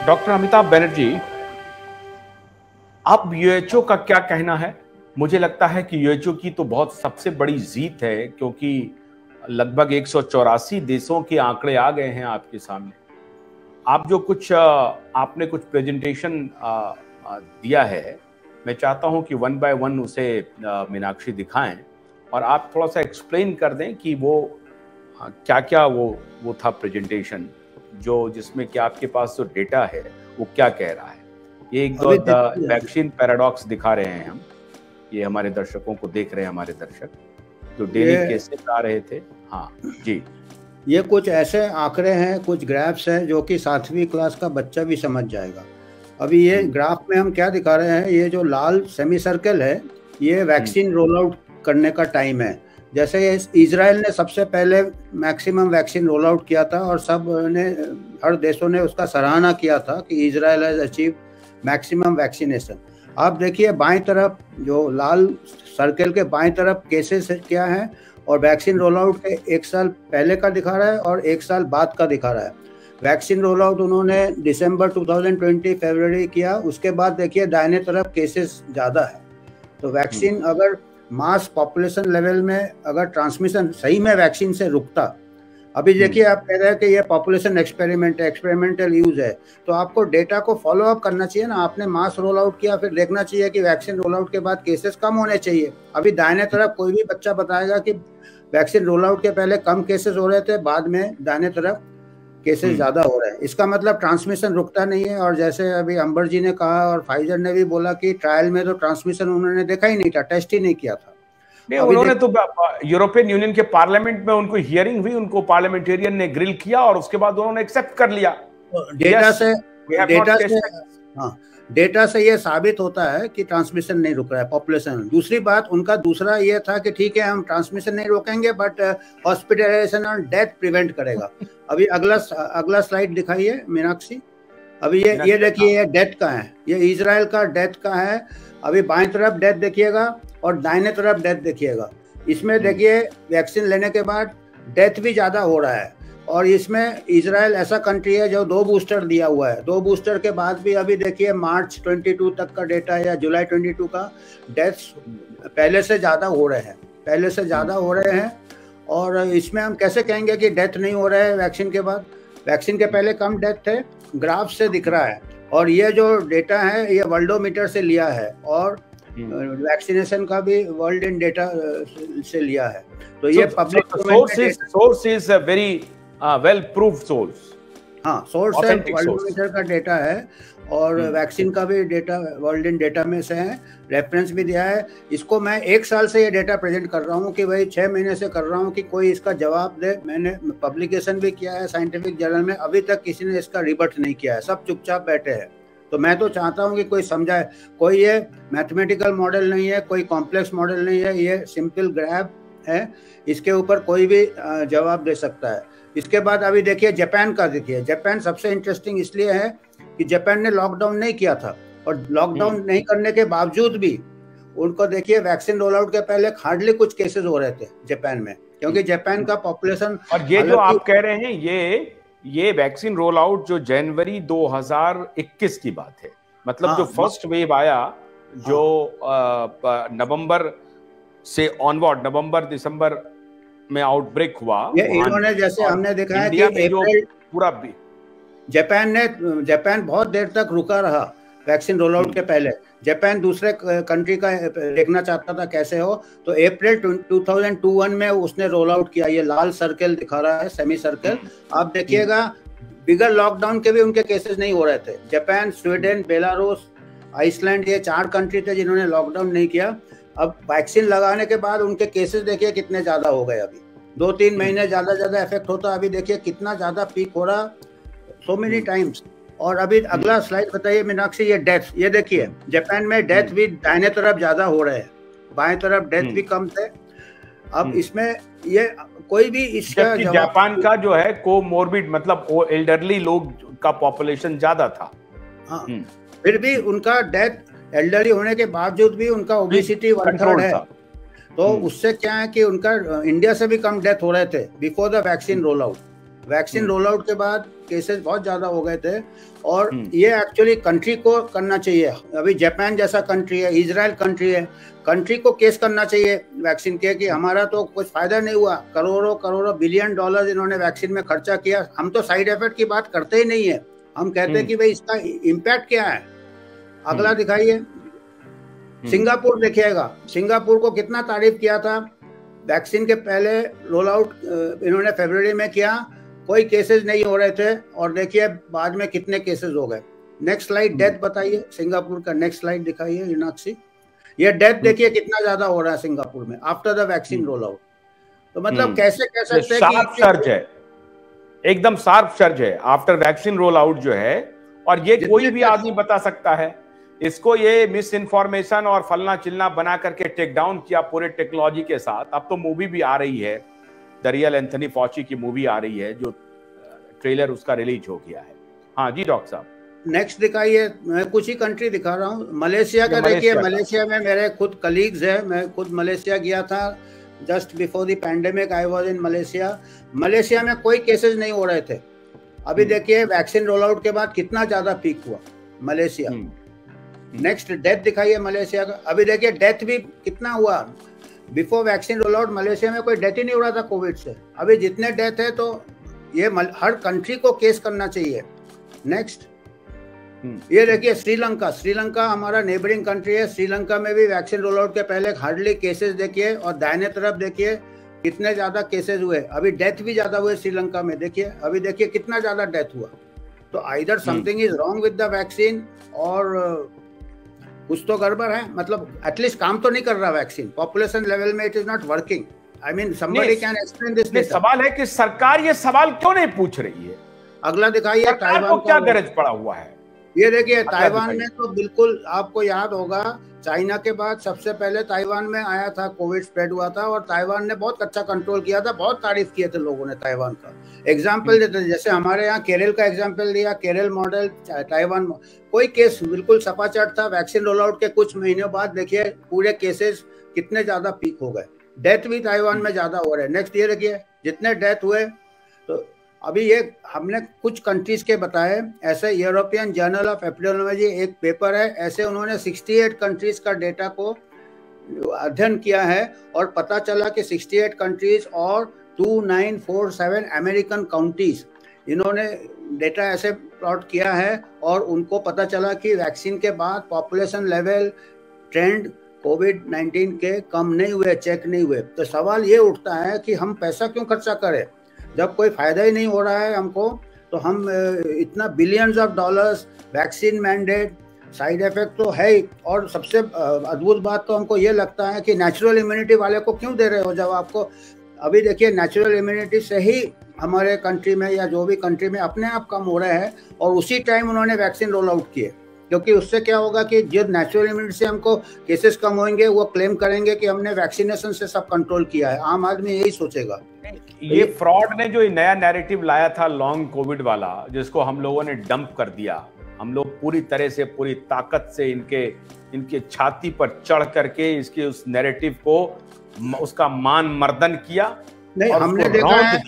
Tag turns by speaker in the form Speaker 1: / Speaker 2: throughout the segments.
Speaker 1: Doctor Amitabh Banerjee, अब यूएचओ का क्या कहना है? मुझे लगता है कि यूएचओ की तो बहुत सबसे बड़ी जीत है, क्योंकि लगभग 184 देशों के आंकड़े आ गए हैं आपके सामने। आप जो कुछ आपने कुछ प्रेजेंटेशन दिया है, मैं चाहता हूं कि वन बाय वन उसे मीनाक्षी दिखाएं और आप थोड़ा सा एक्सप्लेन कर दें कि वो क्या क्या वो था प्रेजेंटेशन, जो जिसमें कि आपके पास जो डेटा है वो क्या कह रहा है। ये एक दो वैक्सीन पैराडॉक्स दिखा रहे हैं हम, ये हमारे दर्शकों को देख रहे हैं, हमारे दर्शक जो डेली केसेस आ रहे थे। हाँ जी,
Speaker 2: ये कुछ ऐसे आंकड़े हैं, कुछ ग्राफ्स हैं जो कि 7वीं क्लास का बच्चा भी समझ जाएगा। अभी ये ग्राफ में हम क्या दिखा रहे हैं, ये जो लाल सेमी सर्कल है ये वैक्सीन रोल आउट करने का टाइम है। जैसे इजराइल ने सबसे पहले मैक्सिमम वैक्सीन रोल आउट किया था और सब ने, हर देशों ने उसका सराहना किया था कि Israel has achieve maximum vaccination. आप देखिए बाएं तरफ जो लाल सर्कल के बाएं तरफ केसेस क्या है और वैक्सीन रोल आउट के 1 साल पहले का दिखा रहा है और 1 साल बाद का दिखा रहा है। वैक्सीन रोल आउट उन्होंने दिसंबर 2020 फरवरी किया, उसके बाद देखिए दाहिने तरफ केसेस ज़्यादा है। तो वैक्सीन अगर मास पॉपुलेशन लेवल में अगर ट्रांसमिशन सही में वैक्सीन से रुकता, अभी देखिए आप कह रहे हैं कि ये पॉपुलेशन एक्सपेरिमेंट है, एक्सपेरिमेंटल यूज है, तो आपको डेटा को फॉलो अप करना चाहिए ना। आपने मास रोल आउट किया, फिर देखना चाहिए कि वैक्सीन रोल आउट के बाद केसेस कम होने चाहिए। अभी दाहिने तरफ कोई भी बच्चा बताएगा कि वैक्सीन रोल आउट के पहले कम केसेस हो रहे थे, बाद में दाहिने तरफ केसेस ज्यादा हो रहे हैं। इसका मतलब ट्रांसमिशन रुकता नहीं है। और जैसे अभी अंबर जी ने कहा और फाइजर ने भी बोला कि ट्रायल में तो ट्रांसमिशन उन्होंने देखा ही नहीं था, टेस्ट ही नहीं किया था।
Speaker 1: नहीं, उन्होंने तो यूरोपियन यूनियन के पार्लियामेंट में उनको हियरिंग हुई, उनको पार्लियामेंटेरियन ने ग्रिल किया और उसके बाद उन्होंने एक्सेप्ट कर लिया।
Speaker 2: डेटा से ये साबित होता है कि ट्रांसमिशन नहीं रुक रहा है पॉपुलेशन। दूसरी बात, उनका दूसरा ये था कि ठीक है हम ट्रांसमिशन नहीं रोकेंगे बट हॉस्पिटलाइजेशन और डेथ प्रिवेंट करेगा। अभी अगला स्लाइड दिखाइए मीनाक्षी। अभी ये देखिए ये डेथ का है, ये इजराइल का डेथ का है। अभी बाएं तरफ डेथ देखिएगा और दाहिने तरफ डेथ देखिएगा। इसमें देखिए वैक्सीन लेने के बाद डेथ भी ज़्यादा हो रहा है। और इसमें इजराइल ऐसा कंट्री है जो 2 बूस्टर दिया हुआ है। 2 बूस्टर के बाद भी अभी देखिए मार्च 22 तक का डेटा या जुलाई 22 का डेथ्स पहले से ज़्यादा हो रहे हैं। और इसमें हम कैसे कहेंगे कि डेथ नहीं हो रहा है वैक्सीन के बाद? वैक्सीन के पहले कम डेथ थे, ग्राफ से दिख रहा है। और ये जो डेटा है ये वर्ल्डोमीटर से लिया है और वैक्सीनेशन का भी वर्ल्ड इन डेटा से लिया है। तो ये public
Speaker 1: source is a very well proved source.
Speaker 2: हाँ, सोर्स है, वर्ल्डोमीटर का डेटा है और वैक्सीन का भी डेटा वर्ल्ड इन डेटा में से है, रेफरेंस भी दिया है। इसको मैं 1 साल से ये डेटा प्रेजेंट कर रहा हूँ कि भाई 6 महीने से कर रहा हूँ कि कोई इसका जवाब दे। मैंने पब्लिकेशन भी किया है साइंटिफिक जर्नल में, अभी तक किसी ने इसका रिबट नहीं किया है, सब चुपचाप बैठे हैं। तो मैं तो चाहता हूं कि कोई समझाए। कोई ये मैथमेटिकल मॉडल नहीं है, कोई कॉम्प्लेक्स मॉडल नहीं है, ये सिंपल ग्राफ है, इसके ऊपर कोई भी जवाब दे सकता है। इसके बाद अभी देखिए जापान का, देखिए जापान सबसे इंटरेस्टिंग इसलिए है कि जापान ने लॉकडाउन नहीं किया था और लॉकडाउन नहीं करने के बावजूद भी उनको देखिए वैक्सीन रोल आउट के पहले हार्डली कुछ केसेस हो रहे थे जापान में, क्योंकि जापान का पॉपुलेशन।
Speaker 1: और ये जो आप कह रहे हैं ये वैक्सीन रोल आउट जो जनवरी 2021 की बात है, मतलब जो फर्स्ट वेव आया जो नवंबर से ऑनवर्ड, नवंबर दिसंबर में आउटब्रेक हुआ,
Speaker 2: ये इन्होंने जैसे हमने देखा है कि अप्रैल पूरा जापान बहुत देर तक रुका रहा वैक्सीन रोल आउट के पहले। जापान दूसरे कंट्री का देखना चाहता था कैसे हो, तो अप्रैल 2021 में उसने रोल आउट किया। ये लाल सर्कल दिखा रहा है, सेमी सर्कल। आप देखिएगा बिगर लॉकडाउन के भी उनके केसेस नहीं हो रहे थे। जापान, स्वीडन, बेलारूस, आइसलैंड, ये 4 कंट्री थे जिन्होंने लॉकडाउन नहीं किया। अब वैक्सीन लगाने के बाद उनके केसेस देखिए कितने ज्यादा हो गए। अभी 2-3 महीने ज्यादा इफेक्ट होता, अभी देखिए कितना ज्यादा पीक हो रहा, सो मेनी टाइम्स। और अभी अगला स्लाइड बताइए मीनाक्षी। ये डेथ, ये देखिए जापान में डेथ भी दाहिने तरफ ज्यादा हो रहे हैं, बाएं तरफ डेथ भी कम थे। अब इसमें ये कोई भी इसका
Speaker 1: जापान का जो है कोमोर्बिड, मतलब वो एल्डरली लोग का पॉपुलेशन ज्यादा था।
Speaker 2: हाँ, फिर भी उनका डेथ एल्डरली होने के बावजूद भी उनका ओबेसिटी 1/3 है। तो उससे क्या है कि उनका इंडिया से भी कम डेथ हो रहे थे before the vaccine roll out. Vaccine roll out के बाद केसेस बहुत ज्यादा हो गए थे, और ये एक्चुअली कंट्री को करना चाहिए। अभी जापान जैसा कंट्री है, इजराइल कंट्री है, कंट्री को केस करना चाहिए वैक्सीन के कि हमारा तो कुछ फायदा नहीं हुआ, करोड़ों करोड़ों बिलियन डॉलर इन्होंने वैक्सीन में खर्चा किया, हम तो साइड इफेक्ट की बात करते ही नहीं है, हम कहते हैं कि भाई इसका इम्पैक्ट क्या है। अगला दिखाइए, सिंगापुर देखिएगा, सिंगापुर को कितना तारीफ किया था वैक्सीन के पहले, रोल आउट इन्होंने फरवरी में किया, कोई केसेस नहीं हो रहे थे, और देखिए बाद में कितने केसेस हो गए। नेक्स्ट स्लाइड, डेथ बताइए सिंगापुर का, नेक्स्ट स्लाइड दिखाइए मीनाक्षी। ये डेथ देखिए कितना ज्यादा हो रहा है सिंगापुर में after the vaccine roll out. तो मतलब कैसे कह सकते हैं कि
Speaker 1: सर्ज है, एकदम शार्प सर्ज है आफ्टर वैक्सीन रोल आउट जो है, और ये कोई भी आदमी बता सकता है। इसको ये मिस इन्फॉर्मेशन और फलना चिलना बना करके टेक डाउन किया पूरे टेक्नोलॉजी के साथ। अब तो मूवी भी आ रही है, द रियल एंथनी फॉची की मूवी आ रही है, जो ट्रेलर उसका रिलीज हो गया है। हाँ जी डॉक्टर साहब,
Speaker 2: नेक्स्ट दिखाइए। मैं कुछ ही कंट्री दिखा रहा हूँ, मलेशिया का देखिए। मलेशिया में मेरे खुद कलीग्स है, मैं खुद मलेशिया गया था just before the pandemic, I was in Malaysia. Malaysia में कोई केसेस नहीं हो रहे थे, अभी देखिए वैक्सीन रोल आउट के बाद कितना ज्यादा पीक हुआ मलेशिया। नेक्स्ट डेथ दिखाइए मलेशिया का, अभी देखिए डेथ भी कितना हुआ। Before vaccine roll out Malaysia में कोई डेथ ही नहीं हो रहा था कोविड से, अभी जितने डेथ है तो ये हर कंट्री को केस करना चाहिए। नेक्स्ट ये देखिए श्रीलंका, श्रीलंका हमारा नेबरिंग कंट्री है, श्रीलंका में भी वैक्सीन रोल आउट के पहले हार्डली केसेस देखिए, और दाहिने तरफ देखिए कितने ज्यादा केसेस हुए, अभी डेथ भी ज्यादा हुए श्रीलंका में, देखिए अभी देखिए कितना ज्यादा डेथ हुआ। तो either something is wrong with the vaccine, और कुछ तो गड़बड़ है, मतलब एटलीस्ट काम तो नहीं कर रहा वैक्सीन, पॉपुलेशन लेवल में it is not working. I mean somebody can explain this.
Speaker 1: सवाल है कि सरकार ये सवाल क्यों नहीं पूछ रही है।
Speaker 2: अगला दिखाइए, ताइवान
Speaker 1: को क्या गरज पड़ा हुआ है।
Speaker 2: ये देखिए ताइवान में तो बिल्कुल आपको याद होगा, चाइना के बाद सबसे पहले ताइवान में आया था, कोविड स्प्रेड हुआ था, और ताइवान ने बहुत अच्छा कंट्रोल किया था, बहुत तारीफ किए थे लोगों ने ताइवान का। एग्जाम्पल देते जैसे हमारे यहाँ केरल का एग्जाम्पल दिया, केरल मॉडल, ताइवान कोई केस बिल्कुल सपाचट था। वैक्सीन रोल आउट के कुछ महीनों बाद देखिए पूरे केसेस कितने ज्यादा पीक हो गए, डेथ भी ताइवान में ज्यादा हो रहे हैं। नेक्स्ट ये देखिए जितने डेथ हुए, तो अभी ये हमने कुछ कंट्रीज के बताए, ऐसे यूरोपियन जर्नल ऑफ एपिडेमियोलॉजी एक पेपर है, ऐसे उन्होंने 68 कंट्रीज का डेटा को अध्ययन किया है, और पता चला कि 68 कंट्रीज और 2947 अमेरिकन काउंटीज, इन्होंने डेटा ऐसे प्लॉट किया है, और उनको पता चला कि वैक्सीन के बाद पॉपुलेशन लेवल ट्रेंड कोविड-19 के कम नहीं हुए, चेक नहीं हुए। तो सवाल ये उठता है कि हम पैसा क्यों खर्चा करें जब कोई फायदा ही नहीं हो रहा है हमको, तो हम इतना billions of dollars, vaccine mandate, side effect तो है ही, और सबसे अद्भुत बात तो हमको ये लगता है कि नेचुरल इम्यूनिटी वाले को क्यों दे रहे हो, जब आपको अभी देखिए नेचुरल इम्यूनिटी से ही हमारे कंट्री में या जो भी कंट्री में अपने आप कम हो रहे हैं, और उसी टाइम उन्होंने वैक्सीन रोल आउट किए, क्योंकि उससे क्या होगा कि जो नेचुरल इम्यूनिटी से हमको केसेस कम होंगे, वो क्लेम करेंगे कि हमने वैक्सीनेशन से सब कंट्रोल किया है। आम आदमी यही सोचेगा।
Speaker 1: ये फ्रॉड ने जो नया नैरेटिव लाया था लॉन्ग कोविड वाला, जिसको हम लोगों ने डंप कर दिया, हम लोग पूरी तरह से पूरी ताकत से इनके छाती पर चढ़ करके इसके उस नैरेटिव को उसका मान मर्दन किया,
Speaker 2: नहीं हमने देखा है,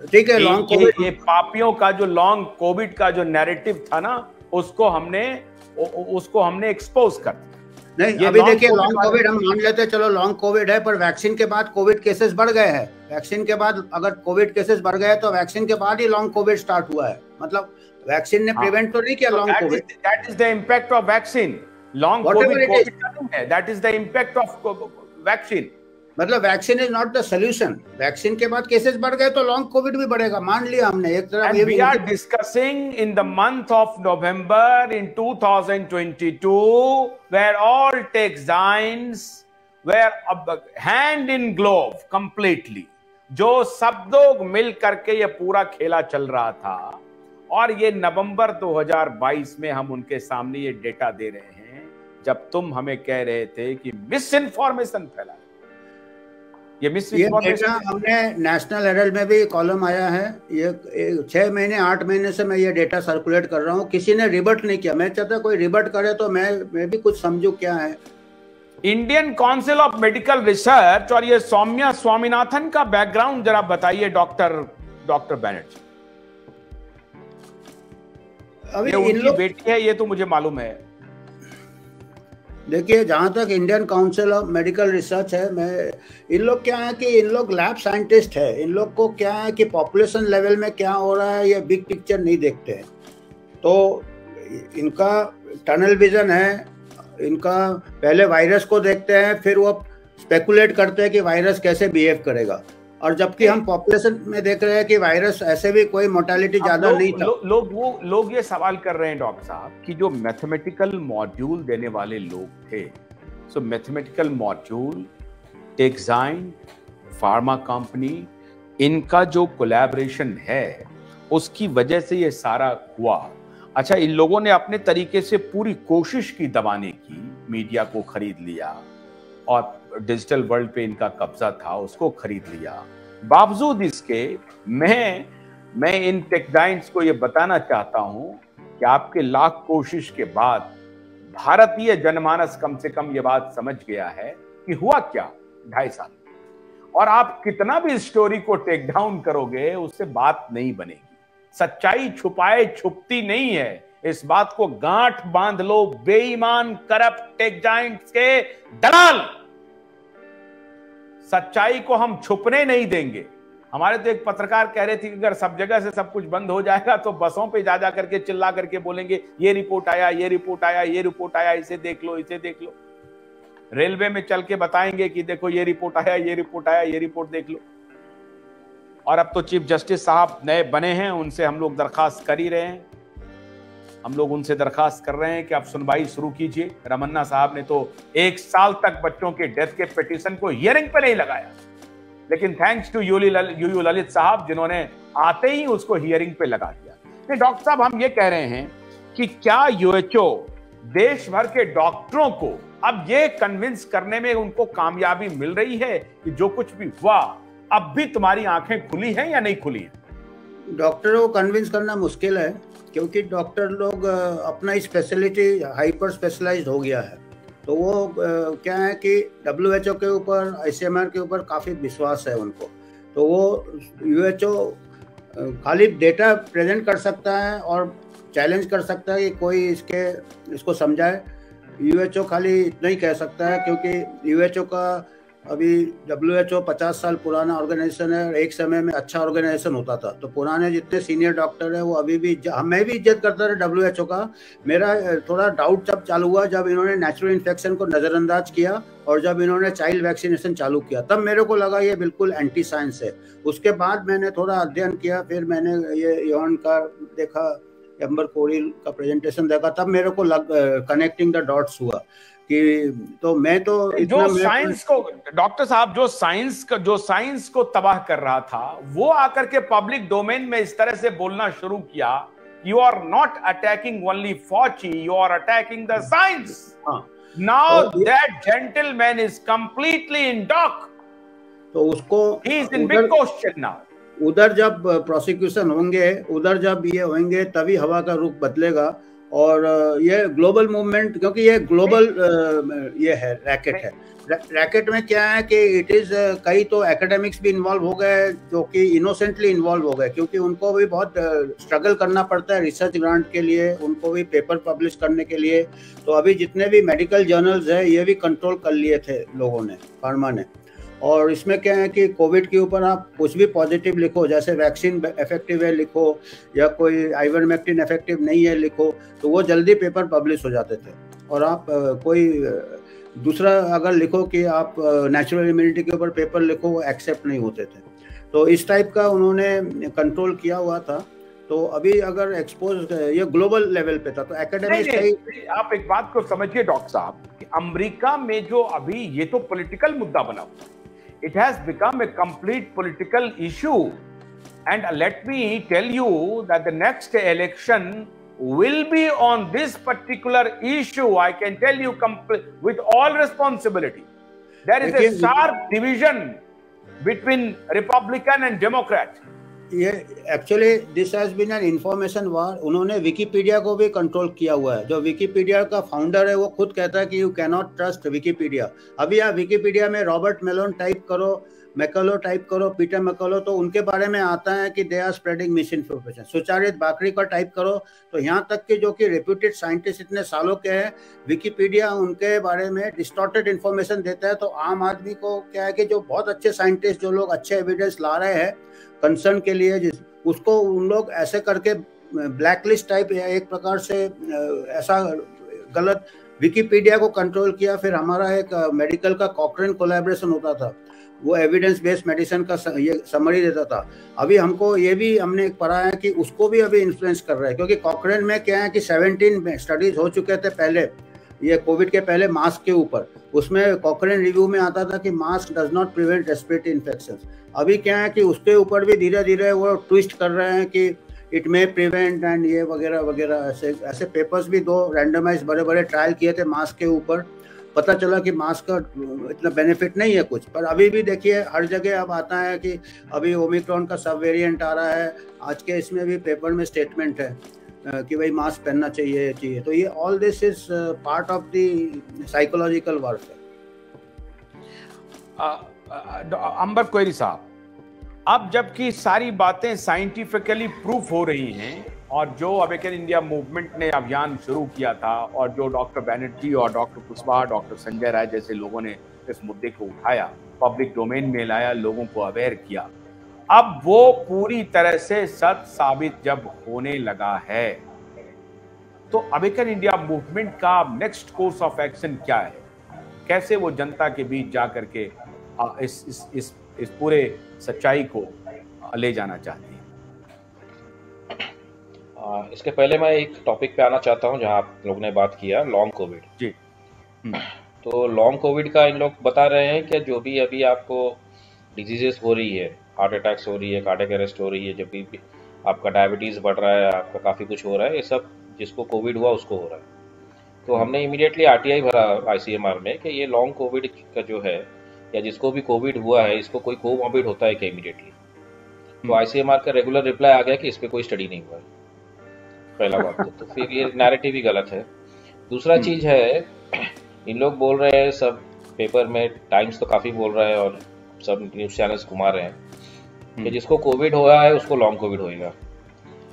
Speaker 2: ठीक है, लॉन्ग कोविड,
Speaker 1: ये पापियों का जो लॉन्ग कोविड का जो नैरेटिव था ना, उसको हमने एक्सपोज कर दिया।
Speaker 2: नहीं अभी देखिए लॉन्ग कोविड हम मान लेते हैं, चलो लॉन्ग कोविड है, पर वैक्सीन के बाद कोविड केसेस बढ़ गए हैं। वैक्सीन के बाद अगर कोविड केसेस बढ़ गए तो वैक्सीन के बाद ही लॉन्ग कोविड स्टार्ट हुआ है, मतलब वैक्सीन ने प्रिवेंट तो नहीं किया long covid.
Speaker 1: That is the impact of vaccine. Long covid नहीं है, that is the impact of vaccine.
Speaker 2: मतलब vaccine is not the solution. Vaccine के बाद केसेस बढ़ गए तो लॉन्ग कोविड भी बढ़ेगा, मान लिया हमने एक तरफ।
Speaker 1: ये भी we are discussing in the month of November in 2022 where all techsciences were hand in glove completely, जो सब लोग मिल करके ये पूरा खेला चल रहा था, और ये नवंबर 2022 में हम उनके सामने ये डेटा दे रहे हैं, जब तुम हमें कह रहे थे कि मिस इन्फॉर्मेशन फैला। ये
Speaker 2: डेटा हमने नेशनल हेराल्ड में भी कॉलम आया है, ये 6 महीने 8 महीने से मैं ये डेटा सर्कुलेट कर रहा हूँ, किसी ने रिबट नहीं किया। मैं चाहता कोई रिबट करे तो मैं भी कुछ समझू क्या है।
Speaker 1: Indian council of medical research और ये सौम्या स्वामीनाथन का बैकग्राउंड जरा बताइए डॉक्टर बेनेट।
Speaker 2: अभी
Speaker 1: ये उनकी बेटी है, ये तो मुझे मालूम है।
Speaker 2: देखिए, जहाँ तक Indian council of medical research है, मैं इन लोग क्या है कि इन लोग लैब साइंटिस्ट है, इन लोग को क्या है कि पॉपुलेशन लेवल में क्या हो रहा है ये बिग पिक्चर नहीं देखते हैं। तो इनका टनल विजन है, इनका पहले वायरस को देखते हैं, फिर वो स्पेकुलेट करते हैं कि वायरस कैसे बिहेव करेगा। और जबकि हम पॉपुलेशन में देख रहे हैं कि वायरस ऐसे भी कोई मोर्टेलिटी ज्यादा नहीं था।
Speaker 1: लोग ये सवाल कर रहे हैं डॉक्टर साहब कि जो मैथमेटिकल मॉड्यूल देने वाले लोग थे, so mathematical module, techscience, pharma company, इनका जो कोलैबोरेशन है उसकी वजह से ये सारा हुआ। अच्छा, इन लोगों ने अपने तरीके से पूरी कोशिश की दबाने की, मीडिया को खरीद लिया और डिजिटल वर्ल्ड पे इनका कब्जा था, उसको खरीद लिया। बावजूद इसके मैं इन टेक्साइंस को ये बताना चाहता हूं कि आपके लाख कोशिश के बाद भारतीय जनमानस कम से कम ये बात समझ गया है कि हुआ क्या 2.5 साल। और आप कितना भी स्टोरी को टेक डाउन करोगे, उससे बात नहीं बनेगी। सच्चाई छुपाए छुपती नहीं है, इस बात को गांठ बांध लो। बेईमान करप्ट टेक्साइंस के दलाल, सच्चाई को हम छुपने नहीं देंगे। हमारे तो एक पत्रकार कह रहे थे कि अगर सब जगह से सब कुछ बंद हो जाएगा तो बसों पे जा जा करके चिल्ला करके बोलेंगे ये रिपोर्ट आया, ये रिपोर्ट आया, ये रिपोर्ट आया, इसे देख लो, इसे देख लो। रेलवे में चल के बताएंगे कि देखो ये रिपोर्ट आया, ये रिपोर्ट आया, ये रिपोर्ट देख लो। और अब तो चीफ जस्टिस साहब नए बने हैं, उनसे हम लोग दरखास्त कर ही रहे हैं। हम लोग उनसे दरखास्त कर रहे हैं कि आप सुनवाई शुरू कीजिए। रमन्ना साहब ने तो 1 साल तक बच्चों के डेथ के पिटीशन को हियरिंग पे नहीं लगाया, लेकिन थैंक्स टू यूयू ललित साहब जिन्होंने आते ही उसको हियरिंग पे लगा दिया। नहीं डॉक्टर साहब, हम ये कह रहे हैं कि क्या यूएचओ देश भर के डॉक्टरों को अब ये कन्विंस करने में उनको कामयाबी मिल रही है कि जो कुछ भी हुआ अब भी तुम्हारी आंखें खुली हैं या नहीं खुली है?
Speaker 2: डॉक्टरों को कन्विंस करना मुश्किल है, क्योंकि डॉक्टर लोग अपना स्पेशलिटी हाइपर स्पेशलाइज्ड हो गया है। तो वो क्या है कि WHO के ऊपर, ICMR के ऊपर काफ़ी विश्वास है उनको। तो वो WHO खाली डेटा प्रेजेंट कर सकता है और चैलेंज कर सकता है कि कोई इसको समझाए। WHO खाली इतना ही कह सकता है, क्योंकि WHO का अभी WHO 50 साल पुराना ऑर्गेनाइजेशन है और एक समय में अच्छा ऑर्गेनाइजेशन होता था। तो पुराने जितने सीनियर डॉक्टर है वो अभी भी, मैं भी इज्जत करता था WHO का। मेरा थोड़ा डाउट तब चालू हुआ जब इन्होंने नेचुरल इन्फेक्शन को नज़रअंदाज किया और जब इन्होंने चाइल्ड वैक्सीनेशन चालू किया, तब मेरे को लगा ये बिल्कुल एंटी साइंस है। उसके बाद मैंने थोड़ा अध्ययन किया, फिर मैंने ये यौन का देखा, एम्बर कोरिल का प्रेजेंटेशन देखा, तब मेरे को कनेक्टिंग द डॉट्स हुआ कि तो मैं तो
Speaker 1: जो साइंस को डॉक्टर साहब जो साइंस को तबाह कर रहा था, वो आकर के पब्लिक डोमेन में इस तरह से बोलना शुरू किया, you are not attacking only Fauci, you are attacking the science. Now that gentleman is completely in dock,
Speaker 2: तो उसको
Speaker 1: ही is in big question now.
Speaker 2: उधर जब प्रोसिक्यूशन होंगे, उधर जब ये होंगे, तभी हवा का रुख बदलेगा। और ये ग्लोबल मूवमेंट, क्योंकि ये ग्लोबल ये है, रैकेट है। रैकेट में क्या है कि इट इज कई तो एकेडमिक्स भी इन्वॉल्व हो गए, जो कि इनोसेंटली इन्वॉल्व हो गए, क्योंकि उनको भी बहुत स्ट्रगल करना पड़ता है रिसर्च ग्रांट के लिए, उनको भी पेपर पब्लिश करने के लिए। तो अभी जितने भी मेडिकल जर्नल्स है ये भी कंट्रोल कर लिए थे लोगों ने, फार्मा ने। और इसमें क्या है कि कोविड के ऊपर आप कुछ भी पॉजिटिव लिखो, जैसे वैक्सीन इफेक्टिव है लिखो, या कोई आइवरमेक्टिन इफेक्टिव नहीं है लिखो, तो वो जल्दी पेपर पब्लिश हो जाते थे। और आप कोई दूसरा अगर लिखो कि आप नेचुरल इम्यूनिटी के ऊपर पेपर लिखो, वो एक्सेप्ट नहीं होते थे। तो इस टाइप का उन्होंने कंट्रोल किया हुआ था। तो अभी अगर एक्सपोज ये ग्लोबल लेवल पे था, तो एकेडमिक
Speaker 1: आप एक बात को समझिए डॉक्टर साहब, अमेरिका में जो अभी ये तो पॉलिटिकल मुद्दा बना हुआ, it has become a complete political issue, and let me tell you that the next election will be on this particular issue. I can tell you with all responsibility, there is a sharp division between Republican and Democrat.
Speaker 2: ये actually this has been an information war. उन्होंने Wikipedia को भी control किया हुआ है। जो Wikipedia का founder है वो खुद कहता है कि you can not trust Wikipedia. अभी आप विकीपीडिया में रॉबर्ट मेलोन टाइप करो, मैकलो टाइप करो, पीटर मैकलो, तो उनके बारे में आता है कि they are spreading misinformation. Sucharit बाकरी का टाइप करो तो यहाँ तक कि जो कि रेप्यूटेड साइंटिस्ट इतने सालों के हैं, विकिपीडिया उनके बारे में डिस्टॉर्टेड इन्फॉर्मेशन देता है। तो आम आदमी को क्या है कि जो बहुत अच्छे साइंटिस्ट, जो लोग अच्छे एविडेंस ला रहे हैं कंसर्न के लिए, उसको उन लोग ऐसे करके ब्लैकलिस्ट टाइप या एक प्रकार से ऐसा गलत विकिपीडिया को कंट्रोल किया। फिर हमारा एक मेडिकल का कॉकरेन कोलैबोरेशन होता था, वो एविडेंस बेस्ड मेडिसिन का ये समरी देता था। अभी हमको ये भी हमने पढ़ा है कि उसको भी अभी इन्फ्लुएंस कर रहा है, क्योंकि कॉकरेन में क्या है कि 17 स्टडीज हो चुके थे पहले, ये कोविड के पहले मास्क के ऊपर। उसमें कॉकरेन रिव्यू में आता था कि mask does not prevent respiratory infections. अभी क्या है कि उसके ऊपर भी धीरे धीरे वो ट्विस्ट कर रहे हैं कि इट मे प्रिवेंट एंड ये वगैरह वगैरह। ऐसे पेपर्स भी 2 रैंडमाइज बड़े बड़े ट्रायल किए थे मास्क के ऊपर, पता चला कि मास्क का इतना बेनिफिट नहीं है कुछ। पर अभी भी देखिए हर जगह अब आता है कि अभी ओमिक्रॉन का सब वेरिएंट आ रहा है। आज के इसमें भी पेपर में स्टेटमेंट है कि भाई मास्क पहनना चाहिए। तो ये all this is part of the psychological warfare.
Speaker 1: Ambar क्वेरी साहब, अब जबकि सारी बातें साइंटिफिकली प्रूफ हो रही हैं, और जो अवेकन इंडिया मूवमेंट ने अभियान शुरू किया था, और जो डॉक्टर बैनर्जी और डॉक्टर कुशवाहा, डॉक्टर संजय राय जैसे लोगों ने इस मुद्दे को उठाया, पब्लिक डोमेन में लाया, लोगों को अवेयर किया, अब वो पूरी तरह से सच साबित जब होने लगा है, तो अवेकन इंडिया मूवमेंट का नेक्स्ट कोर्स ऑफ एक्शन क्या है? कैसे वो जनता के बीच जा करके इस पूरे सच्चाई को ले जाना चाहती है?
Speaker 3: इसके पहले मैं एक टॉपिक पे आना चाहता हूं जहां आप लोगों ने बात किया लॉन्ग कोविड
Speaker 1: जी।
Speaker 3: तो लॉन्ग कोविड का इन लोग बता रहे हैं कि जो भी अभी आपको डिजीजेस हो रही है, हार्ट अटैक्स हो रही है, कार्डियक अरेस्ट हो रही है, जब भी आपका डायबिटीज बढ़ रहा है, आपका काफ़ी कुछ हो रहा है, ये सब जिसको कोविड हुआ उसको हो रहा है। तो हमने इमीडिएटली आरटीआई भरा आईसीएमआर में कि ये लॉन्ग कोविड का जो है, या जिसको भी कोविड हुआ है, इसको कोई कोमॉर्बिड होता है क्या इमीडिएटली? तो आईसीएमआर का रेगुलर रिप्लाई आ गया कि इस पे कोई स्टडी नहीं हुआ है, पहला बात। तो फिर ये नैरेटिव ही गलत है। दूसरा चीज है, इन लोग बोल रहे हैं सब पेपर में, टाइम्स तो काफी बोल रहा है और सब न्यूज चैनल्स घुमा रहे हैं कि जिसको कोविड हुआ है उसको लॉन्ग कोविड होएगा।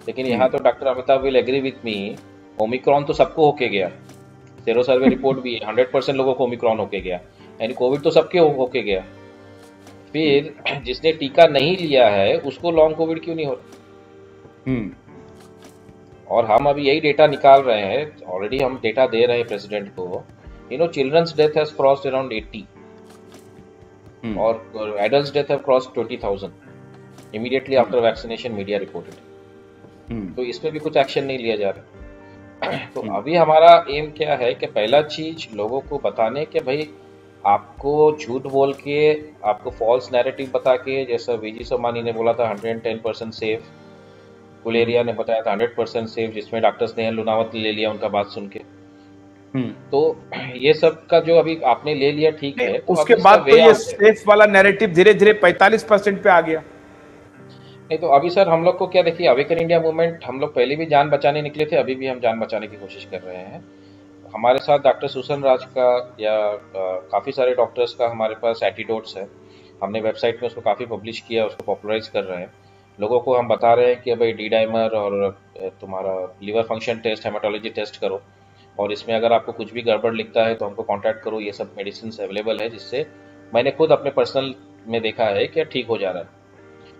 Speaker 3: लेकिन यहाँ तो doctor Amitabh will agree with me, Omicron तो सबको होके गया, सेरो सर्वे रिपोर्ट भी 100% लोगों को ओमिक्रॉन होके गया, यानी कोविड तो सबके होके गया। फिर जिसने टीका नहीं लिया है उसको लॉन्ग कोविड क्यों नहीं हो रहा? और हम अभी यही डेटा निकाल रहे हैं, ऑलरेडी हम डेटा दे रहे हैं प्रेसिडेंट को। Children's death has crossed around 80 और adults death have crossed 20,000 immediately after vaccination, media reported. तो इसमें भी कुछ एक्शन नहीं लिया जा रहा। तो अभी हमारा एम क्या है कि पहला चीज लोगों को बताने कि भाई आपको झूठ बोल के, आपको फॉल्स नैरेटिव बता के, जैसा वीजी सोमानी ने बोला था 110% सेफ, गुलेरिया ने बताया था 100% सेफ, जिसमें डॉक्टर स्नेहल लुनावत ले लिया उनका बात सुन के। तो ये सब का जो अभी आपने ले लिया ठीक है, तो
Speaker 1: उसके बाद तो ये सेफ वाला नैरेटिव धीरे धीरे 45% पे आ गया।
Speaker 3: नहीं तो अभी सर हम लोग को क्या, देखिए अवेकन इंडिया मूवमेंट, हम लोग पहले भी जान बचाने निकले थे, अभी भी हम जान बचाने की कोशिश कर रहे हैं। हमारे साथ डॉक्टर सुसन राज का या काफ़ी सारे डॉक्टर्स का हमारे पास एंटीडोट्स है, हमने वेबसाइट में उसको काफ़ी पब्लिश किया, उसको पॉपुलराइज कर रहे हैं। लोगों को हम बता रहे हैं कि भाई डी डाइमर और तुम्हारा liver function test, haematology test करो, और इसमें अगर आपको कुछ भी गड़बड़ लिखता है तो हमको कांटेक्ट करो। ये सब मेडिसिन अवेलेबल है, जिससे मैंने खुद अपने पर्सनल में देखा है कि ठीक हो जा रहा है।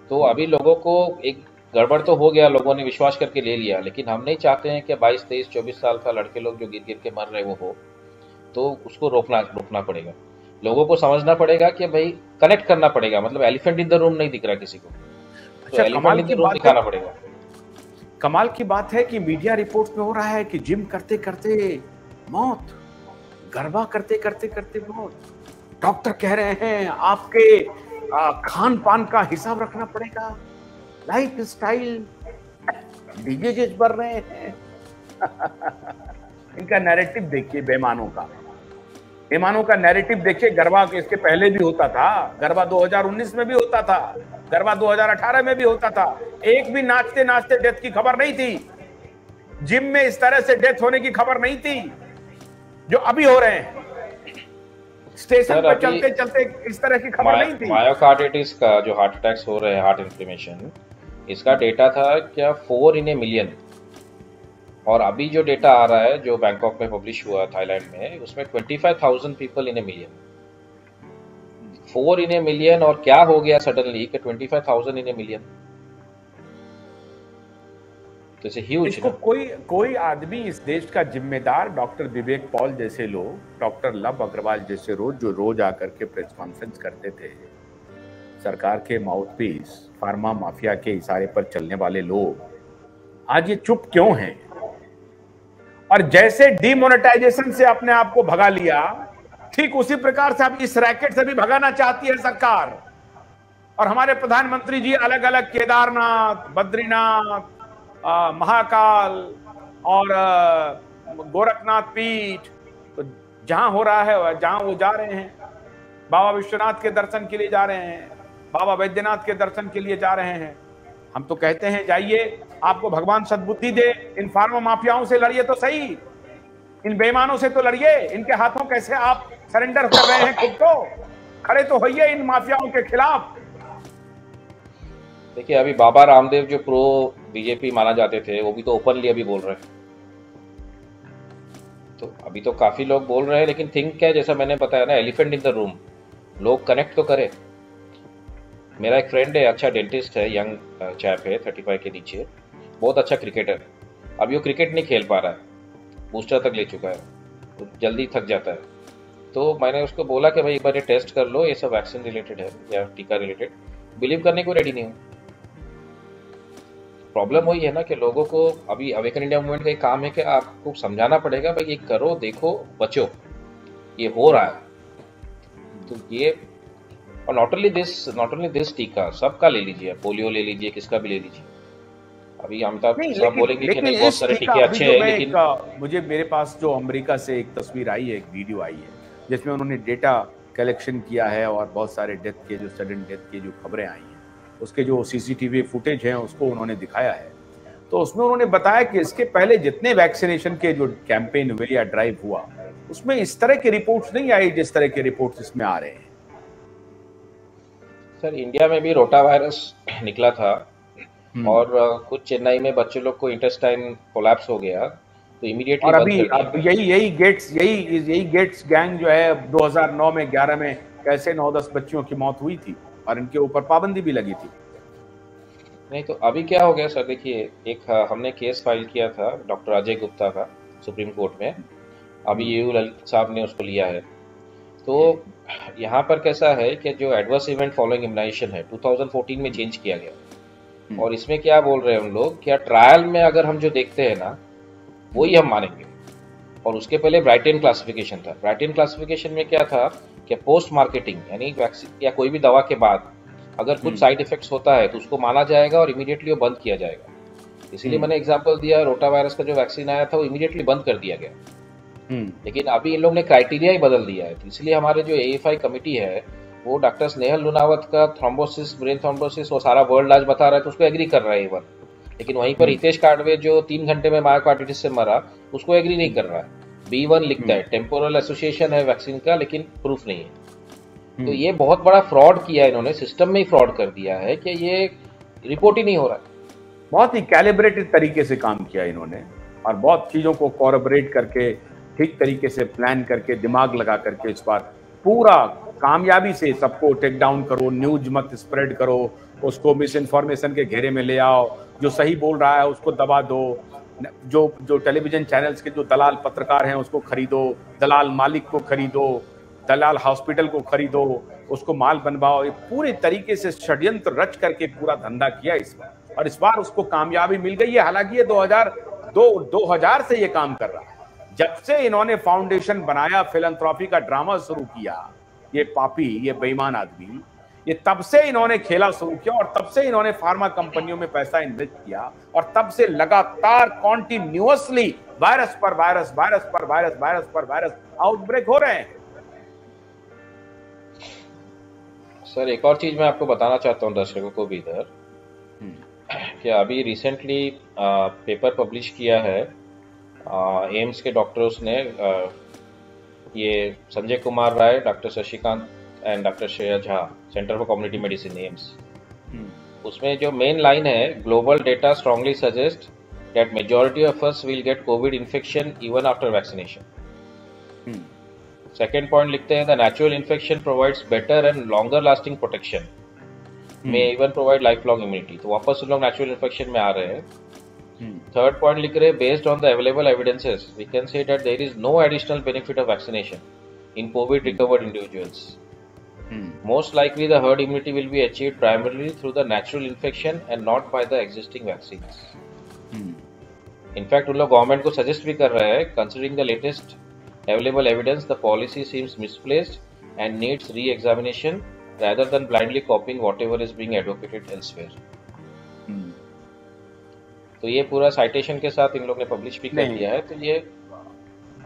Speaker 3: तो अभी लोगों को एक गड़बड़ तो हो गया, लोगों ने विश्वास करके ले लिया, लेकिन हम नहीं चाहते हैं कि 22, 23, 24 साल का लड़के लोग जो गिर गिर के मर रहे वो हो। तो उसको रोकना पड़ेगा, लोगों को समझना पड़ेगा कि भाई कनेक्ट करना पड़ेगा, मतलब एलिफेंट इन द रूम नहीं दिख रहा किसी को, तो एलिफेंट इन द रूम दिखाना पड़ेगा।
Speaker 1: कमाल की बात है कि मीडिया रिपोर्ट में हो रहा है कि जिम करते करते मौत, गरबा करते करते मौत। डॉक्टर कह रहे हैं आपके खान पान का हिसाब रखना पड़ेगा, लाइफ स्टाइल डिजीजेस बढ़ रहे हैं। इनका नैरेटिव देखिए, बेईमानों का नैरेटिव देखिए। गरबा इसके पहले भी होता था, गरबा 2019 में भी होता था, गरबा 2018 में भी होता था। एक भी नाचते नाचते डेथ की खबर नहीं थी, जिम में इस तरह से डेथ होने की खबर नहीं थी जो अभी हो रहे हैं। स्टेशन
Speaker 3: सर
Speaker 1: पर
Speaker 3: अभी
Speaker 1: चलते चलते इस तरह की खबर नहीं थी।
Speaker 3: मायोकार्डिटिस का जो हार्ट अटैक्स हो रहे हैं, हार्ट इन्फ्लेमेशन, इसका डेटा था क्या 4 in a million। और अभी जो डेटा आ रहा है जो बैंकॉक में पब्लिश हुआ थाईलैंड में, उसमें 25,000 people in a million. 4 in a million, और क्या हो गया सडनली कि 25,000 इन ए मिलियन, तो इट्स ह्यूज
Speaker 1: इसको
Speaker 3: ना।
Speaker 1: कोई कोई आदमी इस देश का जिम्मेदार, डॉक्टर विवेक पॉल जैसे लोग, डॉक्टर लव अग्रवाल जैसे जो रोज आकर के प्रेस कॉन्फ्रेंस करते थे, सरकार के माउथपीस, फार्मा माफिया के इशारे पर चलने वाले लोग आज ये चुप क्यों हैं? और जैसे डीमोनेटाइजेशन से अपने आप को भगा लिया, ठीक उसी प्रकार से अब इस रैकेट से भी भगाना चाहती है सरकार। और हमारे प्रधानमंत्री जी अलग अलग केदारनाथ, बद्रीनाथ, महाकाल और गोरखनाथ पीठ, तो जहां हो रहा है जहां वो जा रहे हैं। बाबा विश्वनाथ के दर्शन के लिए जा रहे हैं, बाबा वैद्यनाथ के दर्शन के लिए जा रहे हैं। हम तो कहते हैं जाइए, आपको भगवान सद्बुद्धि दे, इन फार्मा माफियाओं से लड़िए तो सही, इन बेईमानों से तो लड़िए। इनके हाथों कैसे आप सरेंडर कर रहे हैं खुद को? खड़े तो होइए इन माफियाओं के खिलाफ।
Speaker 3: देखिए अभी बाबा रामदेव जो प्रो बीजेपी माना जाते थे, वो भी तो ओपनली अभी बोल रहे हैं। तो अभी तो काफी लोग बोल रहे हैं, लेकिन थिंक क्या है, जैसा मैंने बताया ना, एलिफेंट इन द रूम, लोग कनेक्ट तो करे। मेरा एक फ्रेंड है, अच्छा डेंटिस्ट है, यंग चैप है, 35 के नीचे, बहुत अच्छा क्रिकेटर। अभी वो क्रिकेट नहीं खेल पा रहा है, बूस्टर तक ले चुका है, तो जल्दी थक जाता है। तो मैंने उसको बोला कि भाई एक बार ये टेस्ट कर लो, ये सब वैक्सीन रिलेटेड है या टीका रिलेटेड, बिलीव करने को रेडी नहीं हूँ। प्रॉब्लम वही है ना कि लोगों को अभी अवेकन इंडिया मूवमेंट का एक काम है कि आपको समझाना पड़ेगा भाई ये करो, देखो, बचो, ये हो रहा है। तो ये, और नॉट ओनली दिस टीका, सबका ले लीजिए, पोलियो ले लीजिए, किसका भी ले लीजिए। अभी अमिताभ सब बोलेंगे कि नहीं बहुत सारे टीके अच्छे हैं, लेकिन
Speaker 1: मुझे मेरे पास जो अमेरिका से एक तस्वीर आई है, एक वीडियो आई है, जिसमें उन्होंने डेटा कलेक्शन किया है और बहुत सारे डेथ के, जो सडन डेथ की जो खबरें आई हैं, उसके जो सीसीटीवी फुटेज हैं उसको उन्होंने दिखाया है। तो उसमें उन्होंने बताया कि इसके पहले जितने वैक्सीनेशन के जो कैंपेन हुए या ड्राइव हुआ, उसमें इस तरह की रिपोर्ट्स नहीं आई जिस तरह के रिपोर्ट्स इसमें आ रहे हैं।
Speaker 3: सर इंडिया में भी रोटा वायरस निकला था, और कुछ चेन्नई में बच्चे लोग को इंटेस्टाइन कोलैप्स हो गया, तो इमीडिएटली
Speaker 1: और अभी अब यही गेट्स गैंग जो है 2009 में 11 में कैसे 9-10 बच्चियों की मौत हुई थी और इनके ऊपर पाबंदी भी लगी थी।
Speaker 3: नहीं तो अभी क्या हो गया सर, देखिए एक हमने केस फाइल किया था डॉक्टर अजय गुप्ता का सुप्रीम कोर्ट में, अभी यूयू ललित साहब ने उसको लिया है। तो यहाँ पर कैसा है कि जो एडवर्स इवेंट फॉलोइंग इम्यूनाइजेशन है 2014 में चेंज किया गया, और इसमें क्या बोल रहे हैं हम लोग, क्या ट्रायल में अगर हम जो देखते हैं ना वही हम मानेंगे। और उसके पहले ब्राइटन क्लासिफिकेशन था। ब्राइटन क्लासिफिकेशन में क्या था कि पोस्ट मार्केटिंग यानी वैक्सीन या कोई भी दवा के बाद अगर कुछ साइड इफेक्ट्स होता है तो उसको माना जाएगा और इमीडिएटली वो बंद किया जाएगा। इसीलिए मैंने एग्जांपल दिया, रोटा वायरस का जो वैक्सीन आया था वो इमीडिएटली बंद कर दिया गया। लेकिन अभी इन लोग ने क्राइटेरिया ही बदल दिया है, तो इसलिए हमारे जो AFI कमिटी है वो डॉक्टर स्नेहल लुनावत का थ्रोम्बोसिस, ब्रेन थ्रोम्बोसिस, वो सारा वर्ल्ड आज बता रहा है तो उसको एग्री कर रहा है इवन। लेकिन वहीं पर हितेश काटवे जो 3 घंटे में मायोकार्डिटिस से मरा, उसको एग्री नहीं कर रहा है। B1 लिखता है, टेम्पोरल एसोसिएशन है वैक्सीन का, लेकिन प्रूफ नहीं है। तो ये बहुत बड़ा फ्रॉड किया है इन्होंने, सिस्टम में ही फ्रॉड कर दिया है कि ये रिपोर्ट ही नहीं हो रहा है।
Speaker 1: बहुत ही कैलिब्रेटेड तरीके से काम किया इन्होंने, और बहुत चीजों को कोऑर्डिनेट करके, ठीक तरीके से प्लान करके, दिमाग लगा करके इस बार पूरा कामयाबी से सबको टेक डाउन करो, न्यूज मत स्प्रेड करो, उसको मिस इन्फॉर्मेशन के घेरे में ले आओ, जो सही बोल रहा है उसको दबा दो, जो टेलीविजन चैनल्स के जो दलाल पत्रकार हैं उसको खरीदो, दलाल मालिक को खरीदो, दलाल हॉस्पिटल को खरीदो, उसको माल बनवाओ। ये पूरे तरीके से षड्यंत्र रच करके पूरा धंधा किया इस बार, और इस बार उसको कामयाबी मिल गई है। हालांकि ये 2000 से ये काम कर रहा है। जब से इन्होंने फाउंडेशन बनाया, फिलैंथ्रोपी का ड्रामा शुरू किया, ये पापी, ये बेईमान आदमी, ये तब से इन्होंने खेला शुरू किया, और तब से इन्होंने फार्मा कंपनियों में पैसा इन्वेस्ट किया, और तब से लगातार कॉन्टिन्यूअसली वायरस पर वायरस, वायरस पर वायरस, वायरस पर वायरस आउटब्रेक हो रहे हैं।
Speaker 3: सर एक और चीज मैं आपको बताना चाहता हूँ दर्शकों को भी इधर, कि अभी रिसेंटली पेपर पब्लिश किया है एम्स के डॉक्टर्स ने, ये Sanjay Kumar Rai, doctor Shashikant and doctor Shreya Jha, centre for community medicine AIIMS, उसमें जो मेन लाइन है, global data strongly suggest that majority of us will get covid infection even after vaccination. Second point लिखते हैं, the natural infection provides better and longer lasting protection, may even provide life long immunity. तो वापस उन लोग natural infection में आ रहे हैं। Third point लिख रहे हैं, based on the available evidences we can say that there is no additional benefit of vaccination in Covid recovered individuals. Most likely the herd immunity will be achieved primarily through the natural infection and not by the existing vaccines. In fact, उन लोग government को suggest भी कर रहे हैं, considering the latest available evidence, the policy seems misplaced and needs re-examination rather than blindly copying whatever is being advocated elsewhere. तो ये पूरा साइटेशन के साथ इन लोग ने पब्लिश भी कर दिया है। तो ये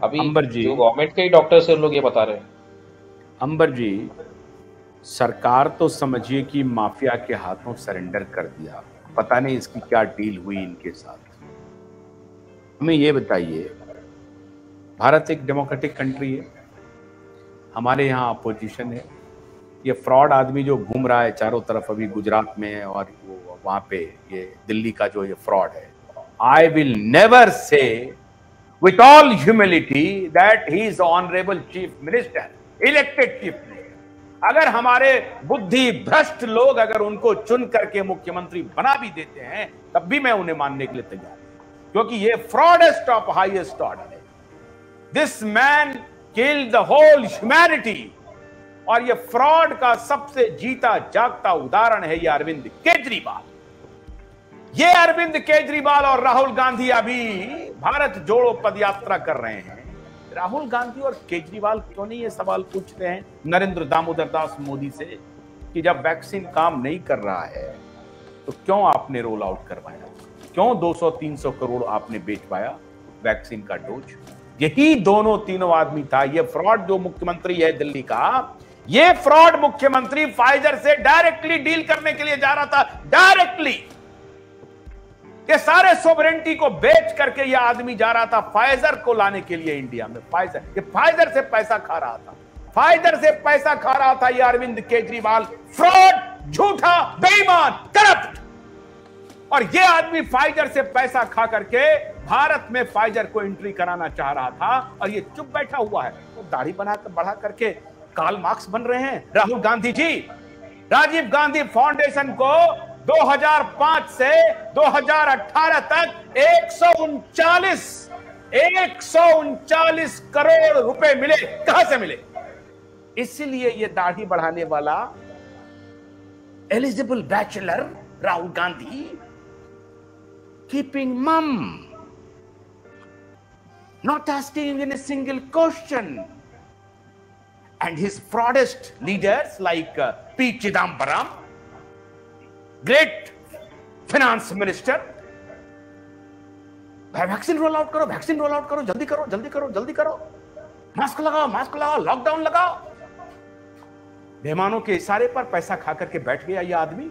Speaker 3: अभी जो गवर्नमेंट के ही डॉक्टर्स हैं उन लोग ये बता रहे हैं।
Speaker 1: अंबर जी, सरकार तो समझिए कि माफिया के हाथों सरेंडर कर दिया, पता नहीं इसकी क्या डील हुई इनके साथ। हमें ये बताइए, भारत एक डेमोक्रेटिक कंट्री है, हमारे यहाँ अपोजिशन है, ये फ्रॉड आदमी जो घूम रहा है चारों तरफ अभी गुजरात में और वो वहाँ पे ये दिल्ली का जो ये फ्रॉड है, I will never say with all humility that he is honourable chief minister, elected chief minister. अगर हमारे बुद्धि भ्रष्ट लोग अगर उनको चुन करके मुख्यमंत्री बना भी देते हैं तब भी मैं उन्हें मानने के लिए तैयार हूं, क्योंकि ये फ्रॉडेस्ट ऑफ हाईएस्ट ऑर्डर है। This man killed the whole humanity, और ये फ्रॉड का सबसे जीता जागता उदाहरण है ये अरविंद केजरीवाल। ये अरविंद केजरीवाल और राहुल गांधी अभी भारत जोड़ो पदयात्रा कर रहे हैं। राहुल गांधी और केजरीवाल क्यों नहीं ये सवाल पूछते हैं नरेंद्र दामोदर दास मोदी से कि जब वैक्सीन काम नहीं कर रहा है तो क्यों आपने रोल आउट करवाया, क्यों 200-300 करोड़ आपने बेचवाया वैक्सीन का डोज। यही दोनों तीनों आदमी था। ये फ्रॉड जो मुख्यमंत्री है दिल्ली का, ये फ्रॉड मुख्यमंत्री फाइजर से डायरेक्टली डील करने के लिए जा रहा था, डायरेक्टली। ये सारे सोवरेंटी को बेच करके ये आदमी जा रहा था फाइजर को लाने के लिए इंडिया में। ये फाइजर से पैसा खा रहा था, फाइजर से पैसा खा रहा था ये अरविंद केजरीवाल, फ्रॉड, झूठा, बेईमान, करप्ट। और ये आदमी फाइजर से पैसा खा करके भारत में फाइजर को एंट्री कराना चाह रहा था और ये चुप बैठा हुआ है। तो दाढ़ी बनाकर बढ़ा करके कार्ल मार्क्स बन रहे हैं राहुल गांधी जी। राजीव गांधी फाउंडेशन को 2005 से 2018 तक 139 करोड़ रुपए मिले। कहां से मिले? इसलिए ये दाढ़ी बढ़ाने वाला eligible bachelor Rahul Gandhi keeping मम, not asking any single question, and his fraudest leaders like P. Chidambaram, great finance minister, vaccine roll out करो, वैक्सीन रोल आउट करो, जल्दी करो, जल्दी करो, जल्दी करो, मास्क लगाओ, लॉकडाउन लगाओ। बेईमानों के इशारे पर पैसा खा करके बैठ गया ये आदमी।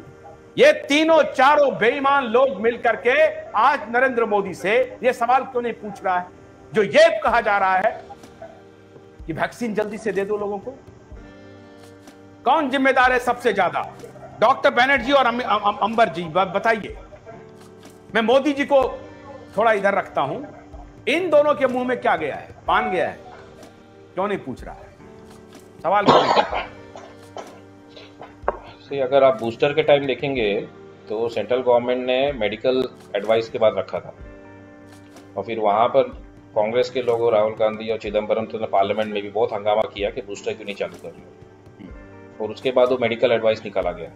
Speaker 1: ये तीनों चारों बेईमान लोग मिलकर के आज नरेंद्र मोदी से ये सवाल क्यों नहीं पूछ रहा है जो ये कहा जा रहा है कि वैक्सीन जल्दी से दे दो लोगों को। कौन जिम्मेदार है सबसे ज्यादा? डॉक्टर बनर्जी और अंबर जी, बताइए। मैं मोदी जी को थोड़ा इधर रखता हूं, इन दोनों के मुंह में क्या गया है? पान गया है? क्यों नहीं पूछ रहा है? सवाल क्यों नहीं करता?
Speaker 3: अगर आप बूस्टर के टाइम देखेंगे तो सेंट्रल गवर्नमेंट ने मेडिकल एडवाइस के बाद रखा था, और फिर वहां पर कांग्रेस के लोगों, राहुल गांधी और चिदम्बरम तो ने पार्लियामेंट में भी बहुत हंगामा किया कि बूस्टर क्यों नहीं चालू कर रहे, और उसके बाद वो मेडिकल एडवाइस निकाला गया।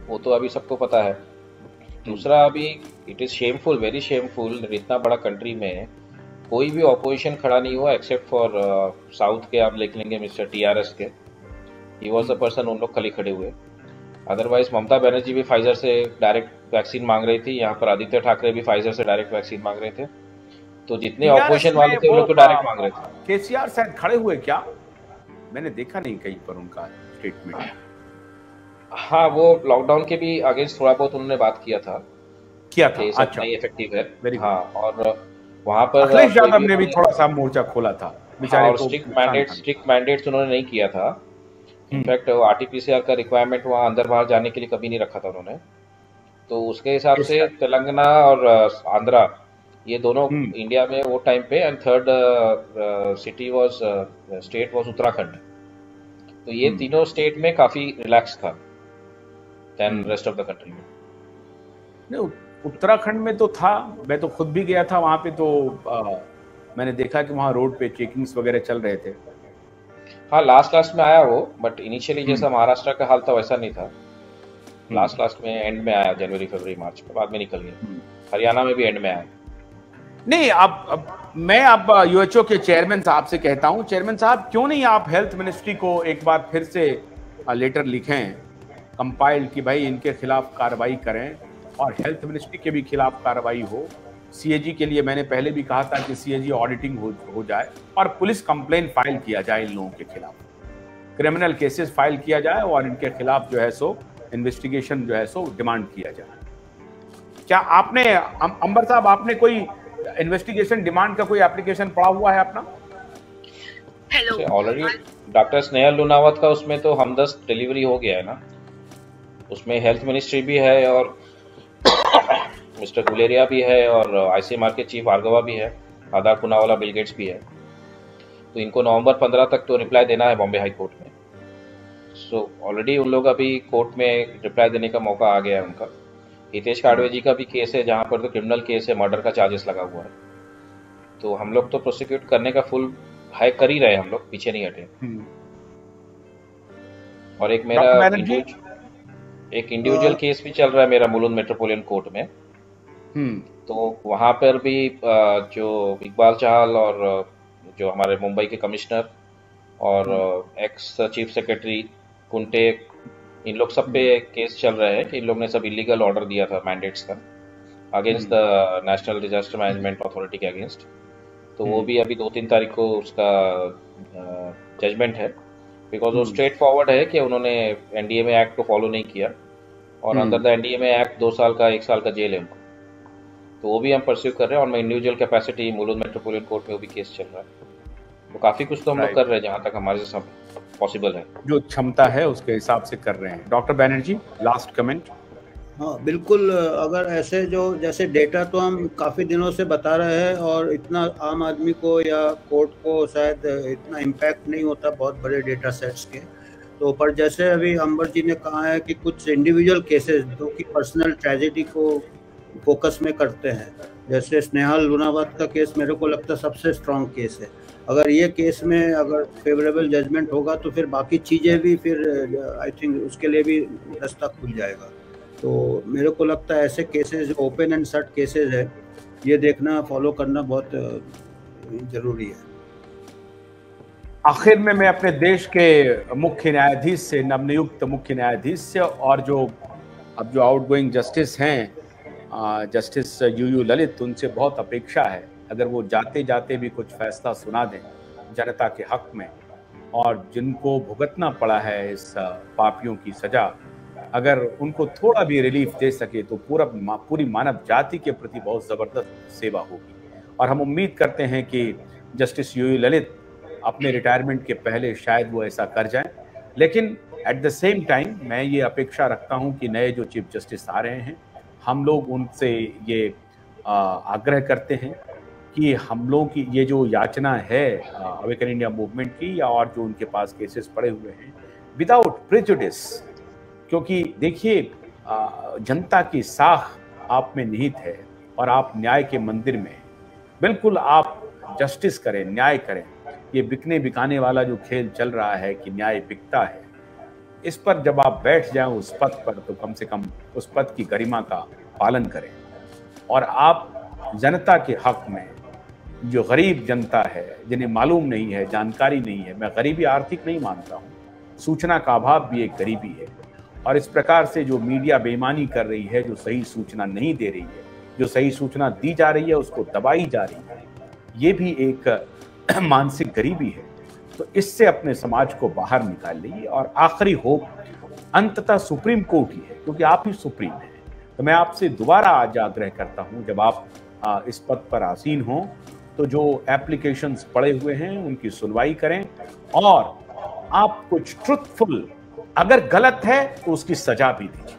Speaker 3: वो तो अभी सबको पता है। दूसरा, अभी it is shameful, very shameful, इतना बड़ा कंट्री में कोई भी ऑपोजिशन खड़ा नहीं हुआ एक्सेप्ट फॉर साउथ के। आप देख लेंगे मिस्टर TRS के, ही वॉज द पर्सन, उन लोग खाली खड़े हुए। अदरवाइज ममता बनर्जी भी फाइजर से डायरेक्ट वैक्सीन मांग रही थी, यहाँ पर आदित्य ठाकरे भी फाइजर से डायरेक्ट वैक्सीन मांग रहे थे। तो जितने ऑपोजिशन वाले थे वो लोग तो डायरेक्ट मांग रहे थे।
Speaker 1: KCR शायद खड़े हुए क्या? मैंने देखा नहीं कहीं पर उनका स्टेटमेंट।
Speaker 3: हाँ, वो लॉकडाउन के भी अगेंस्ट थोड़ा बहुत उन्होंने बात किया था।
Speaker 1: अच्छा,
Speaker 3: नहीं इफेक्टिव है।
Speaker 1: Very
Speaker 3: हाँ, और वहाँ पर
Speaker 1: अखिलेश यादव ने भी थोड़ा सा मोर्चा खोला था। बेचारे
Speaker 3: और
Speaker 1: को
Speaker 3: स्ट्रिक्ट मैंडेट्स उन्होंने नहीं किया था। इनफैक्ट आरटीपीसीआर का रिक्वायरमेंट वहाँ अंदर बाहर जाने के लिए कभी नहीं रखा था उन्होंने। तो उसके हिसाब से तेलंगाना और आंध्रा ये दोनों इंडिया में वो टाइम पे, and third city was state was Uttarakhand. तो ये तीनों स्टेट में काफी रिलैक्स था then rest of the country में।
Speaker 1: नहीं, उत्तराखंड में तो था, मैं तो खुद भी गया था वहाँ पे, तो मैंने देखा कि वहाँ रोड पे चेकिंग्स वगैरह चल रहे थे।
Speaker 3: हाँ, लास्ट में आया वो, बट इनिशियली जैसा महाराष्ट्र का हाल था वैसा नहीं था। लास्ट में एंड में आया, जनवरी फरवरी मार्च के बाद में निकल गया। हरियाणा में भी एंड में आया।
Speaker 1: नहीं, अब मैं यूएचओ के चेयरमैन साहब से कहता हूं, चेयरमैन साहब क्यों नहीं आप हेल्थ मिनिस्ट्री को एक बार फिर से लेटर लिखें कंपाइल्ड कि भाई इनके खिलाफ कार्रवाई करें और हेल्थ मिनिस्ट्री के भी खिलाफ कार्रवाई हो। सीएजी के लिए मैंने पहले भी कहा था कि सीएजी ऑडिटिंग हो जाए और पुलिस कंप्लेन फाइल किया जाए इन लोगों के खिलाफ, क्रिमिनल केसेस फाइल किया जाए और इनके खिलाफ जो है सो इन्वेस्टिगेशन जो है सो डिमांड किया जाए। क्या आपने अंबर साहब, आपने कोई इन्वेस्टिगेशन डिमांड का कोई एप्लीकेशन पड़ा हुआ है अपना?
Speaker 3: Hello, already doctor Snehal Lunawat का उसमें तो हमदस्त डिलीवरी हो गया है ना, उसमें हेल्थ मिनिस्ट्री भी है और मिस्टर गुलेरिया भी है और आईसीएमआर के चीफ भार्गवा भी है, आधार पूनावाला, बिल गेट्स भी है। तो इनको नवंबर 15 तक तो रिप्लाई देना है बॉम्बे हाई कोर्ट में। सो ऑलरेडी उन लोग अभी कोर्ट में रिप्लाई देने का मौका आ गया है उनका। हितेश काड़वे जी का भी केस है जहां पर तो क्रिमिनल केस है, मर्डर का चार्जेस लगा हुआ है। तो हम लोग तो प्रोसिक्यूट करने का फुल हाई कर ही रहे, हम लोग पीछे नहीं हटे। और एक मेरा इंडिविजुअल केस भी चल रहा है मेरा मुलुंड मेट्रोपोलिटन कोर्ट में। तो वहां पर भी जो इकबाल चाहल और जो हमारे मुंबई के कमिश्नर और एक्स चीफ सेक्रेटरी कुंटे, इन लोग सब पे केस चल रहे हैं कि इन लोग ने सब इलीगल ऑर्डर दिया था मैंडेट्स का against the national disaster management authority के अगेंस्ट। तो वो भी अभी 2-3 तारीख को उसका जजमेंट है, बिकॉज वो स्ट्रेट फॉरवर्ड है कि उन्होंने एनडीएमए एक्ट को फॉलो नहीं किया और अंदर द एनडीएमए एक्ट 2 साल का 1 साल का जेल है उनको। तो वो भी हम परस्यू कर रहे हैं और मैं individual capacity Mulund metropolitan court में वो भी केस चल रहा है। तो काफी कुछ तो हम लोग कर रहे हैं जहां तक हमारे से पॉसिबल है, जो
Speaker 1: क्षमता है उसके हिसाब से कर रहे हैं। Doctor Banerjee, last comment.
Speaker 2: हाँ बिल्कुल, अगर ऐसे जो जैसे डेटा तो हम काफ़ी दिनों से बता रहे हैं और इतना आम आदमी को या कोर्ट को शायद इतना इम्पैक्ट नहीं होता बहुत बड़े डेटा सेट्स के। तो पर जैसे अभी अंबर जी ने कहा है कि कुछ इंडिविजुअल केसेस जो कि पर्सनल ट्रेजेडी को फोकस में करते हैं, जैसे स्नेहल लूनावत का केस मेरे को लगता है सबसे स्ट्रॉन्ग केस है। अगर ये केस में अगर फेवरेबल जजमेंट होगा तो फिर बाकी चीज़ें भी फिर आई थिंक उसके लिए भी रास्ता खुल जाएगा। तो मेरे को लगता है ऐसे केसेस जो ओपन एंड शट केसेस है, ये देखना फॉलो करना बहुत जरूरी है।
Speaker 1: आखिर में मैं अपने देश के मुख्य न्यायाधीश से, नवनियुक्त मुख्य न्यायाधीश से और जो अब जो आउटगोइंग जस्टिस हैं जस्टिस यूयू ललित, उनसे बहुत अपेक्षा है अगर वो जाते जाते भी कुछ फैसला सुना दें जनता के हक में, और जिनको भुगतना पड़ा है इस पापियों की सजा, अगर उनको थोड़ा भी रिलीफ दे सके तो पूरी मानव जाति के प्रति बहुत ज़बरदस्त सेवा होगी। और हम उम्मीद करते हैं कि जस्टिस यूयू ललित अपने रिटायरमेंट के पहले शायद वो ऐसा कर जाएं। लेकिन एट द सेम टाइम मैं ये अपेक्षा रखता हूं कि नए जो चीफ जस्टिस आ रहे हैं, हम लोग उनसे ये आग्रह करते हैं कि हम लोगों की ये जो याचना है अवेकन इंडिया मूवमेंट की या और जो उनके पास केसेस पड़े हुए हैं, विदाउट प्रेजुडिस, क्योंकि देखिए जनता की साख आप में निहित है और आप न्याय के मंदिर में, बिल्कुल आप जस्टिस करें, न्याय करें। ये बिकने बिकाने वाला जो खेल चल रहा है कि न्याय बिकता है, इस पर जब आप बैठ जाएं उस पद पर, तो कम से कम उस पद की गरिमा का पालन करें। और आप जनता के हक में, जो गरीब जनता है जिन्हें मालूम नहीं है, जानकारी नहीं है, मैं गरीबी आर्थिक नहीं मानता हूँ, सूचना का अभाव भी एक गरीबी है। और इस प्रकार से जो मीडिया बेईमानी कर रही है, जो सही सूचना नहीं दे रही है, जो सही सूचना दी जा रही है उसको दबाई जा रही है, ये भी एक मानसिक गरीबी है। तो इससे अपने समाज को बाहर निकाल लीजिए। और आखिरी होप अंततः सुप्रीम कोर्ट ही है, क्योंकि आप ही सुप्रीम हैं। तो मैं आपसे दोबारा आज आग्रह करता हूं, जब आप इस पद पर आसीन हों तो जो एप्लीकेशंस पड़े हुए हैं उनकी सुनवाई करें, और आप कुछ ट्रुथफुल, अगर गलत है तो उसकी सजा भी दीजिए।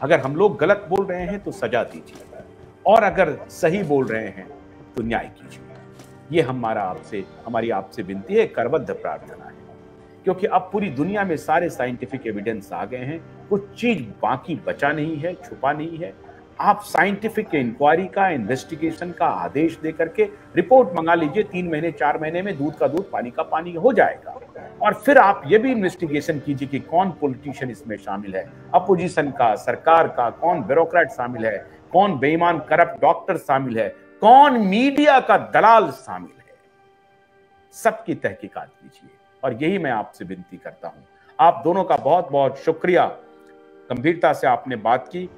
Speaker 1: अगर हम लोग गलत बोल रहे हैं तो सजा दीजिए, और अगर सही बोल रहे हैं तो न्याय कीजिए। ये हमारी आपसे विनती है, करबद्ध प्रार्थना है, क्योंकि अब पूरी दुनिया में सारे साइंटिफिक एविडेंस आ गए हैं, कुछ चीज बाकी बचा नहीं है, छुपा नहीं है। आप साइंटिफिक इंक्वायरी का, इन्वेस्टिगेशन का आदेश दे करके रिपोर्ट मंगा लीजिए, 3 महीने 4 महीने में दूध का दूध पानी का पानी हो जाएगा। और फिर आप ये भी इन्वेस्टिगेशन कीजिए कि कौन पॉलिटिशियन इसमें शामिल है, अपोजिशन का, सरकार का, कौन ब्यूरोक्रेट शामिल है, कौन बेईमान करप्ट डॉक्टर शामिल है, कौन मीडिया का दलाल शामिल है। सबकी तहकीकात कीजिए, और यही मैं आपसे विनती करता हूं। आप दोनों का बहुत बहुत शुक्रिया, गंभीरता से आपने बात की।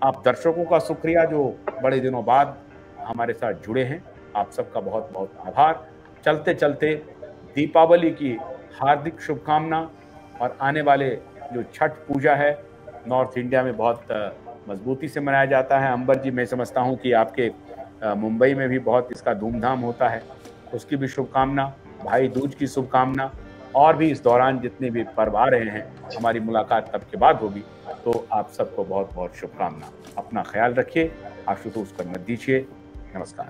Speaker 1: आप दर्शकों का शुक्रिया जो बड़े दिनों बाद हमारे साथ जुड़े हैं, आप सबका बहुत बहुत आभार। चलते चलते दीपावली की हार्दिक शुभकामना, और आने वाले जो छठ पूजा है नॉर्थ इंडिया में बहुत मजबूती से मनाया जाता है। अंबर जी, मैं समझता हूं कि आपके मुंबई में भी बहुत इसका धूमधाम होता है, उसकी भी शुभकामना, भाई दूज की शुभकामना, और भी इस दौरान जितने भी पर्व आ रहे हैं, हमारी मुलाकात तब के बाद होगी। तो आप सबको बहुत बहुत शुभकामना। अपना ख्याल रखिए, आशुतोष पर मत दीजिए। नमस्कार।